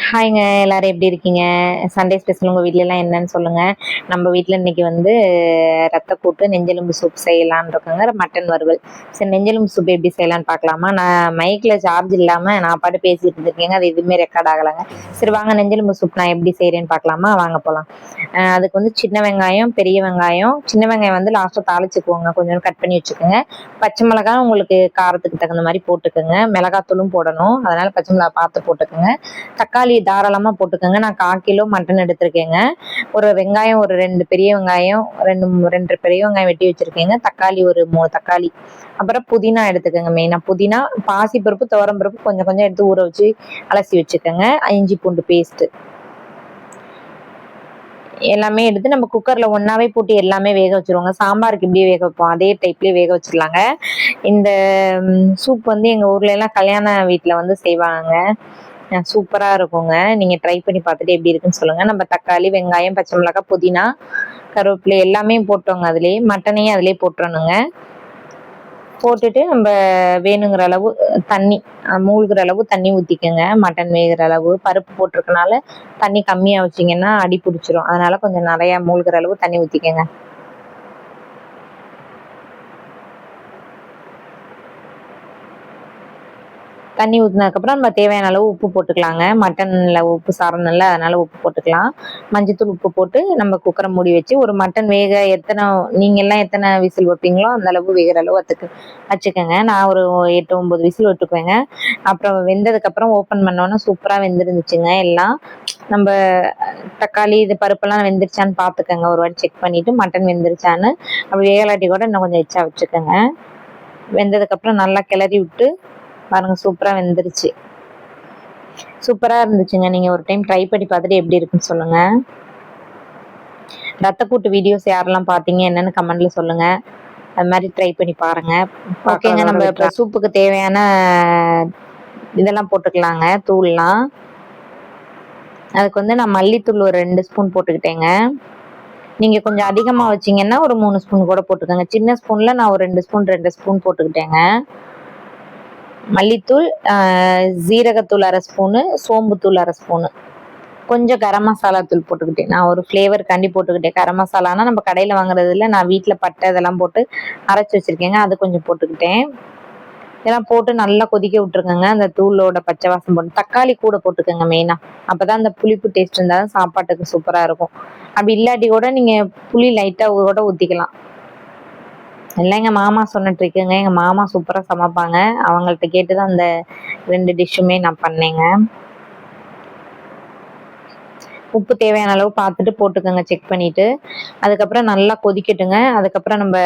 ஹாய்ங்க, எல்லாரும் எப்படி இருக்கீங்க? சண்டே ஸ்பெஷல் உங்க வீட்லலாம் என்னன்னு சொல்லுங்க. நம்ம வீட்ல இன்னைக்கு வந்து ரத்தக்கூட்டு, நெஞ்செலும்பு சூப் செய்யலான்னு இருக்கோங்க. மட்டன் வறுவல். சரி, நெஞ்செலும்பு சூப் எப்படி செய்யலான்னு பார்க்கலாமா? நான் மைக்ல சார்ஜ் இல்லாம நான் பாட்டு பேசிட்டு இருந்திருக்கேங்க. அது எதுவுமே ரெக்கார்ட் ஆகலைங்க. சரி வாங்க, நெஞ்செலும்பு சூப் நான் எப்படி செய்கிறேன்னு பார்க்கலாமா? வாங்க போகலாம். அதுக்கு வந்து சின்ன வெங்காயம், பெரிய வெங்காயம். சின்ன வெங்காயம் வந்து லாஸ்ட்டாக தாளிச்சுக்குவோங்க. கொஞ்சம் கட் பண்ணி வச்சுக்கோங்க. பச்சை மிளகாய் உங்களுக்கு காரத்துக்கு தகுந்த மாதிரி போட்டுக்கோங்க. மிளகாத்தூளும் போடணும், அதனால பச்சை மிளகாய் பார்த்து போட்டுக்கோங்க. தக்காளி தாராளமாக போட்டுக்கோங்க. நான் 1/4 கிலோ மட்டன் எடுத்திருக்கேங்க. ஒரு வெங்காயம், ஒரு 2 பெரிய வெங்காயம், 2 பெரிய வெங்காயம் வெட்டி வச்சுருக்கேங்க. தக்காளி ஒரு 3 தக்காளி. அப்புறம் புதினா எடுத்துக்கோங்க. மெயினாக புதினா, பாசிப்பருப்பு, துவரம்பருப்பு கொஞ்சம் கொஞ்சம் எடுத்து ஊற வச்சு அலசி வச்சுக்கோங்க. இஞ்சி பூண்டு பேஸ்ட்டு எல்லாமே எடுத்து நம்ம குக்கரில் ஒன்றாவே போட்டு எல்லாமே வேக வச்சுருவாங்க. சாம்பாருக்கு இப்படியே வேக வைப்போம், அதே டைப்லேயே வேக வச்சுக்கலாங்க. இந்த சூப் வந்து எங்கள் ஊர்லலாம் கல்யாண வீட்டில் வந்து செய்வாங்க. சூப்பராக இருக்குங்க. நீங்கள் ட்ரை பண்ணி பார்த்துட்டு எப்படி இருக்குன்னு சொல்லுங்கள். நம்ம தக்காளி, வெங்காயம், பச்சை மிளகாய், புதினா, கருவேப்பிலை எல்லாமே போட்டோங்க. அதுலேயே மட்டனையும் அதிலே போட்டுறணுங்க. போட்டுட்டு நம்ம வேணுங்கிற அளவு தண்ணி, மூழ்கிற அளவு தண்ணி ஊற்றிக்கோங்க. மட்டன் வேகிற அளவு. பருப்பு போட்டிருக்கனால தண்ணி கம்மியாக வச்சிங்கன்னா அடி பிடிச்சிரும். அதனால் கொஞ்சம் நிறையா மூழ்கிற அளவு தண்ணி ஊற்றிக்கோங்க. தண்ணி ஊற்றினதுக்கப்புறம் நம்ம தேவையான அளவு உப்பு போட்டுக்கலாங்க. மட்டனில் உப்பு சாரணும்ல, அதனால் உப்பு போட்டுக்கலாம். மஞ்சத்தூள், உப்பு போட்டு நம்ம குக்கரை மூடி வச்சு ஒரு மட்டன் வேக நீங்கள்லாம் எத்தனை விசில் வைப்பீங்களோ அந்த அளவு வேகிற அளவு வச்சுக்கோங்க. நான் ஒரு 8, 9 விசில் விட்டுக்குவேங்க. அப்புறம் வெந்ததுக்கப்புறம் ஓப்பன் பண்ணோன்னா சூப்பராக வெந்துருந்துச்சுங்க. எல்லாம் நம்ம தக்காளி இது பருப்பெல்லாம் வெந்துருச்சான்னு பார்த்துக்கோங்க. ஒரு வாட்டி செக் பண்ணிவிட்டு மட்டன் வெந்துருச்சான்னு. அப்படி வேகலாட்டி கூட இன்னும் கொஞ்சம் எச்சா வச்சுக்கோங்க. வெந்ததுக்கப்புறம் நல்லா கிளறி விட்டு பாருங்கள், சூப்பராக வெந்துருச்சு. சூப்பராக இருந்துச்சுங்க. நீங்கள் ஒரு டைம் ட்ரை பண்ணி பார்த்துட்டு எப்படி இருக்குன்னு சொல்லுங்கள். ரத்தக்கூட்டு வீடியோஸ் யாரெல்லாம் பார்த்தீங்க என்னன்னு கமெண்ட்ல சொல்லுங்கள். அது மாதிரி ட்ரை பண்ணி பாருங்கள். ஓகேங்க, நம்ம இப்போ சூப்புக்கு தேவையான இதெல்லாம் போட்டுக்கலாங்க, தூள்லாம். அதுக்கு வந்து நான் மல்லித்தூள் ஒரு 2 ஸ்பூன் போட்டுக்கிட்டேங்க. நீங்கள் கொஞ்சம் அதிகமாக வச்சிங்கன்னா ஒரு 3 ஸ்பூன் கூட போட்டுக்கோங்க. சின்ன ஸ்பூனில் நான் ஒரு 2 ஸ்பூன் போட்டுக்கிட்டேங்க. மல்லித்தூள், ஜீரகத்தூள் 1/2 ஸ்பூனு, சோம்புத்தூள் 1/2 ஸ்பூனு, கொஞ்சம் கரம் மசாலா தூள் போட்டுக்கிட்டேன். நான் ஒரு ஃப்ளேவருக்காண்டி போட்டுக்கிட்டேன். கரம் மசாலானா நம்ம கடையில் வாங்குறதில்ல, நான் வீட்டில் பட்டை இதெல்லாம் போட்டு அரைச்சி வச்சுருக்கேங்க. அது கொஞ்சம் போட்டுக்கிட்டேன். இதெல்லாம் போட்டு நல்லா கொதிக்க விட்டுருக்கேங்க. அந்த தூளோட பச்சை வாசம் போட்டு தக்காளி கூட போட்டுக்கோங்க மெயினாக. அப்போ தான் அந்த புளிப்பு டேஸ்ட் இருந்தால் சாப்பாட்டுக்கு சூப்பராக இருக்கும். அப்படி இல்லாட்டி கூட நீங்கள் புளி லைட்டாக கூட ஊற்றிக்கலாம். இல்லை, எங்கள் மாமா சொன்ன ட்ரிக்குங்க. எங்கள் மாமா சூப்பராக சமைப்பாங்க. அவங்கள்ட்ட கேட்டு தான் அந்த 2 டிஷ்ஷுமே நான் பண்ணேங்க. உப்பு தேவையான அளவு பார்த்துட்டு போட்டுக்கோங்க, செக் பண்ணிவிட்டு. அதுக்கப்புறம் நல்லா கொதிக்கட்டுங்க. அதுக்கப்புறம் நம்ம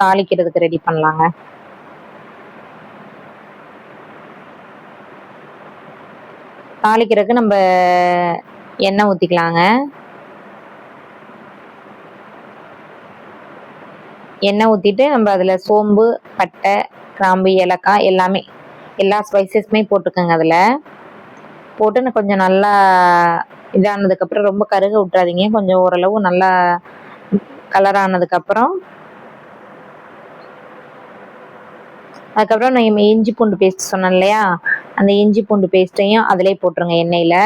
தாளிக்கிறதுக்கு ரெடி பண்ணலாங்க. தாளிக்கிறதுக்கு நம்ம எண்ணெய் ஊற்றிக்கலாங்க. எண்ணெய் ஊற்றிட்டு நம்ம அதில் சோம்பு, பட்டை, கிராம்பு, ஏலக்காய் எல்லாமே எல்லா ஸ்பைசஸுமே போட்டுக்கோங்க. அதில் போட்டு கொஞ்சம் நல்லா இதானதுக்கப்புறம் ரொம்ப கருக விட்டுறாதீங்க. கொஞ்சம் ஓரளவு நல்லா கலர் ஆனதுக்கப்புறம் அதுக்கப்புறம் நான் இஞ்சி பூண்டு பேஸ்ட் சொன்னேன் இல்லையா, அந்த இஞ்சி பூண்டு பேஸ்ட்டையும் அதிலே போட்டுருங்க எண்ணெயில்.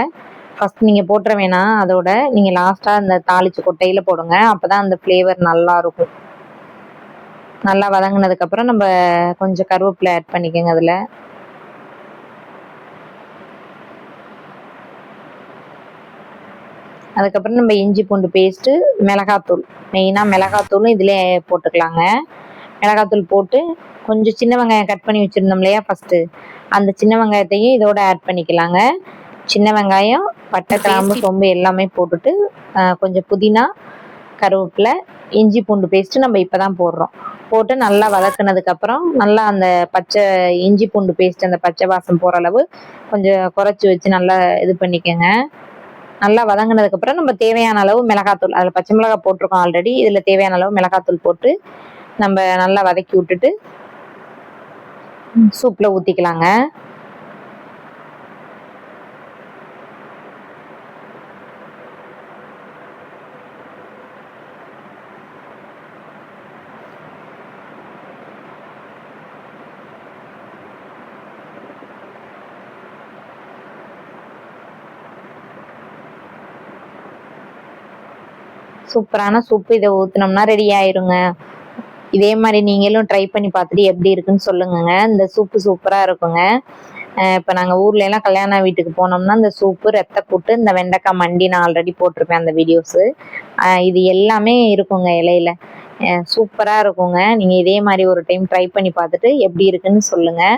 ஃபஸ்ட் நீங்கள் போட்டுற வேணாம், அதோட நீங்கள் லாஸ்ட்டாக அந்த தாளித்து கொட்டையில் போடுங்க. அப்போ தான் அந்த ஃப்ளேவர் நல்லாயிருக்கும். நல்லா வதங்கினதுக்கப்புறம் நம்ம கொஞ்சம் கருவேப்பிலை ஆட் பண்ணிக்கோங்க அதில். அதுக்கப்புறம் நம்ம இஞ்சி பூண்டு பேஸ்ட்டு, மிளகாத்தூள், மெயினாக மிளகாத்தூளும் இதிலே போட்டுக்கலாங்க. மிளகாத்தூள் போட்டு கொஞ்சம் சின்ன வெங்காயம் கட் பண்ணி வச்சுருந்தோம் இல்லையா ஃபஸ்ட்டு, அந்த சின்ன வெங்காயத்தையும் இதோட ஆட் பண்ணிக்கலாங்க. சின்ன வெங்காயம், பட்டை, கிராம்பு, சோம்பு எல்லாமே போட்டுட்டு கொஞ்சம் புதினா, கருவேப்பிலை, இஞ்சி பூண்டு பேஸ்ட்டு நம்ம இப்போ தான் போடுறோம். போட்டு நல்லா வதக்குனதுக்கப்புறம் நல்லா அந்த இஞ்சி பூண்டு பேஸ்ட் அந்த பச்சை வாசம் போகிற அளவு கொஞ்சம் குறைச்சி வச்சு நல்லா இது பண்ணிக்கோங்க. நல்லா வதங்கினதுக்கப்புறம் நம்ம தேவையான அளவு மிளகாத்தூள், அதில் பச்சை மிளகாய் போட்டிருக்கோம் ஆல்ரெடி, இதில் தேவையான அளவு மிளகாத்தூள் போட்டு நம்ம நல்லா வதக்கி விட்டுட்டு சூப்பில் ஊற்றிக்கலாங்க. சூப்பரான சூப்பு இதை ஊற்றினோம்னா ரெடி ஆயிருங்க. இதே மாதிரி நீங்களும் ட்ரை பண்ணி பார்த்துட்டு எப்படி இருக்குன்னு சொல்லுங்கங்க. இந்த சூப்பு சூப்பராக இருக்குங்க. இப்போ நாங்கள் ஊர்ல எல்லாம் கல்யாண வீட்டுக்கு போனோம்னா இந்த சூப்பு, ரத்தக்கூட்டு, இந்த வெண்டைக்காய் மண்டி நான் ஆல்ரெடி போட்டிருப்பேன் அந்த வீடியோஸு. இது எல்லாமே இருக்குங்க இலையில. சூப்பராக இருக்குங்க. நீங்கள் இதே மாதிரி ஒரு டைம் ட்ரை பண்ணி பார்த்துட்டு எப்படி இருக்குன்னு சொல்லுங்கள்.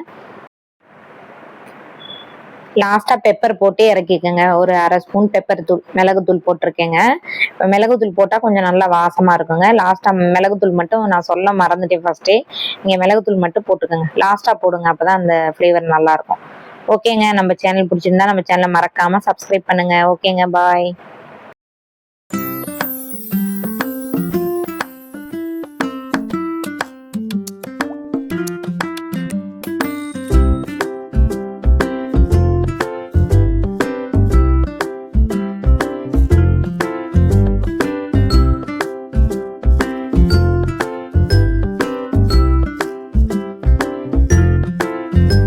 லாஸ்ட்டாக பெப்பர் போட்டு இறக்கிக்கோங்க. ஒரு 1/2 ஸ்பூன் பெப்பர் தூள், மிளகுத்தூள் போட்டிருக்கேங்க. இப்போ மிளகுத்தூள் போட்டால் கொஞ்சம் நல்லா வாசமாக இருக்குங்க. லாஸ்ட்டாக மிளகுத்தூள் மட்டும் நான் சொல்ல மறந்துட்டேன் ஃபஸ்ட்டே. நீங்கள் மிளகுத்தூள் மட்டும் போட்டுக்கோங்க. லாஸ்ட்டாக போடுங்க, அப்போ தான் அந்த ஃப்ளேவர் நல்லாயிருக்கும். ஓகேங்க, நம்ம சேனல் பிடிச்சிருந்தா நம்ம சேனலை மறக்காமல் சப்ஸ்கிரைப் பண்ணுங்கள். ஓகேங்க, பாய்.